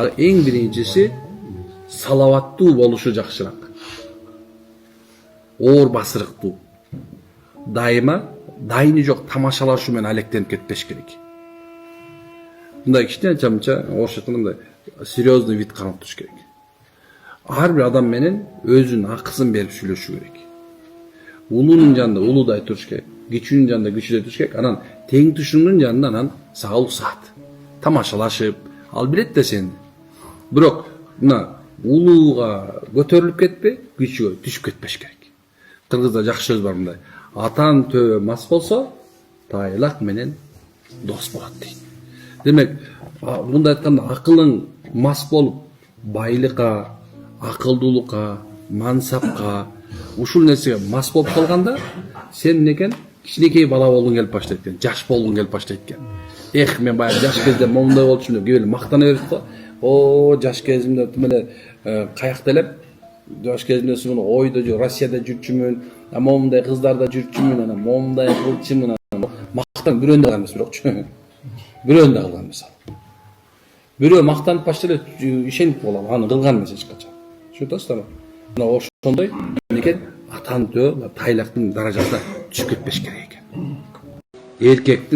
Eң биринчиси салаваттуу болушу жакшыраак. Оор басырыктуу. Дайыма дайыны жок тамашалашу менен алектенип кетпеш керек. Мындай кичине чамча орусча айтканда серьезный вид карап туруш керек. Ар бир адам менен өзүнүн акысын берип сүйлөшүш керек. Улуунун жанында улуудай туруш керек. Кичүүнүн жанында кичүүдөй туруш керек. Анан тең тушунун жанында анан сага уруксаат. Тамашалашып, ал билет да сени. Бирок мына улууга көтөрүлүп кетпей, кичүүгө түшүп кетпеш керек. Кыргызда жакшы сөз бар мындай. Атан төбө мас болсо, тайлак менен дос болот дейт. Демек, мындай айтканда акылың мас болуп, байлыкка, акылдуулукка, мансапка, ушул нерсеге мас болуп калганда, сен некен кичинекей бала болгуң келип баштайт экен, жаш болгуң келип баштайт экен. Мен баягы жаш кезде момундай болчумун деп кээ мактана берет го. О, жаш кезимде тимеле каякта элем? Жаш кезимде сумун ойдо жок, Россияда жүрчүмүн, момундай кыздарда жүрчүмүн, анан момундай кылчымын, мактан бирөөндө калган эмес бирокчу. Бирөөндө калган эмес. Бирөө мактанып баштап эле ишенип калат, аны кылган эмес эч качан. Түшүнүп атасыздарбы? Мына ошондой мемлекет атан төө тайлактын даражасына түшүп кетпеш керек экен. Эркектин